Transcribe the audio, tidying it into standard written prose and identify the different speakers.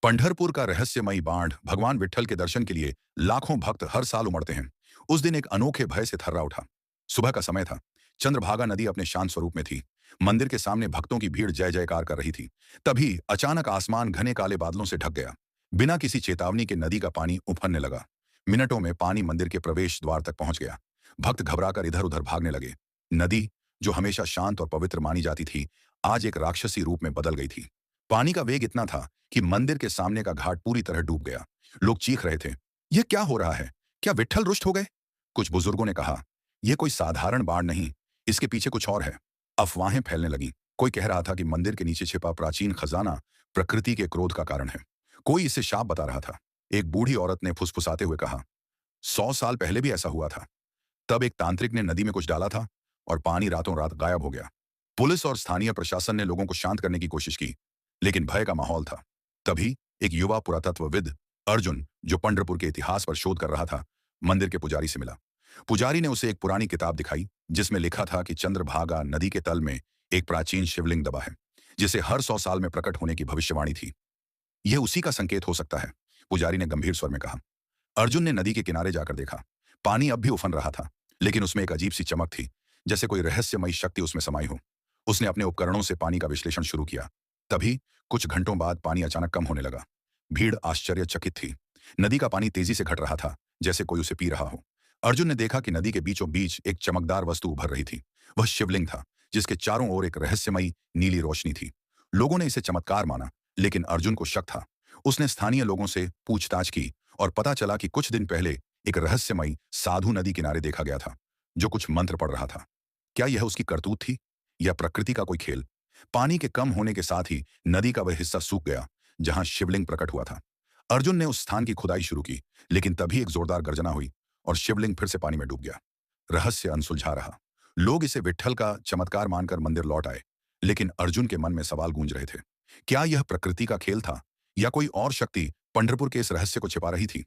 Speaker 1: पंढरपुर का रहस्यमयी बांध भगवान विट्ठल के दर्शन के लिए लाखों भक्त हर साल उमड़ते हैं। उस दिन एक अनोखे भय से थर्रा उठा। सुबह का समय था। चंद्रभागा नदी अपने शांत स्वरूप में थी। मंदिर के सामने भक्तों की भीड़ जय जयकार कर रही थी। तभी अचानक आसमान घने काले बादलों से ढक गया। बिना किसी चेतावनी के नदी का पानी उफनने लगा। मिनटों में पानी मंदिर के प्रवेश द्वार तक पहुंच गया। भक्त घबराकर इधर उधर भागने लगे। नदी, जो हमेशा शांत और पवित्र मानी जाती थी, आज एक राक्षसी रूप में बदल गई थी। पानी का वेग इतना था कि मंदिर के सामने का घाट पूरी तरह डूब गया। लोग चीख रहे थे, यह क्या हो रहा है? क्या विट्ठल रुष्ट हो गए? कुछ बुजुर्गों ने कहा, यह कोई साधारण बाढ़ नहीं, इसके पीछे कुछ और है। अफवाहें फैलने लगीं। कोई कह रहा था कि मंदिर के नीचे छिपा प्राचीन खजाना प्रकृति के क्रोध का कारण है। कोई इसे शाप बता रहा था। एक बूढ़ी औरत ने फुसफुसाते हुए कहा, 100 साल पहले भी ऐसा हुआ था। तब एक तांत्रिक ने नदी में कुछ डाला था और पानी रातों रात गायब हो गया। पुलिस और स्थानीय प्रशासन ने लोगों को शांत करने की कोशिश की, लेकिन भय का माहौल था। तभी एक युवा पुरातत्वविद अर्जुन, जो पंढरपुर के इतिहास पर शोध कर रहा था, मंदिर के पुजारी से मिला। पुजारी ने उसे एक पुरानी किताब दिखाई, जिसमें लिखा था कि चंद्रभागा नदी के तल में एक प्राचीन शिवलिंग दबा है, जिसे हर 100 साल में प्रकट होने की भविष्यवाणी थी। यह उसी का संकेत हो सकता है, पुजारी ने गंभीर स्वर में कहा। अर्जुन ने नदी के किनारे जाकर देखा। पानी अब भी उफन रहा था, लेकिन उसमें एक अजीब सी चमक थी, जैसे कोई रहस्यमयी शक्ति उसमें समाई हो। उसने अपने उपकरणों से पानी का विश्लेषण शुरू किया। तभी कुछ घंटों बाद पानी अचानक कम होने लगा। भीड़ आश्चर्यचकित थी। नदी का पानी तेजी से घट रहा था, जैसे कोई उसे पी रहा हो। अर्जुन ने देखा कि नदी के बीचों बीच एक चमकदार वस्तु उभर रही थी। वह शिवलिंग था, जिसके चारों ओर एक रहस्यमयी नीली रोशनी थी। लोगों ने इसे चमत्कार माना, लेकिन अर्जुन को शक था। उसने स्थानीय लोगों से पूछताछ की और पता चला कि कुछ दिन पहले एक रहस्यमयी साधु नदी किनारे देखा गया था, जो कुछ मंत्र पढ़ रहा था। क्या यह उसकी करतूत थी या प्रकृति का कोई खेल? पानी के कम होने के साथ ही नदी का वह हिस्सा सूख गया जहां शिवलिंग प्रकट हुआ था। अर्जुन ने उस स्थान की खुदाई शुरू की, लेकिन तभी एक जोरदार गर्जना हुई और शिवलिंग फिर से पानी में डूब गया। रहस्य अनसुलझा रहा। लोग इसे विट्ठल का चमत्कार मानकर मंदिर लौट आए, लेकिन अर्जुन के मन में सवाल गूंज रहे थे। क्या यह प्रकृति का खेल था या कोई और शक्ति पंढरपुर के इस रहस्य को छिपा रही थी?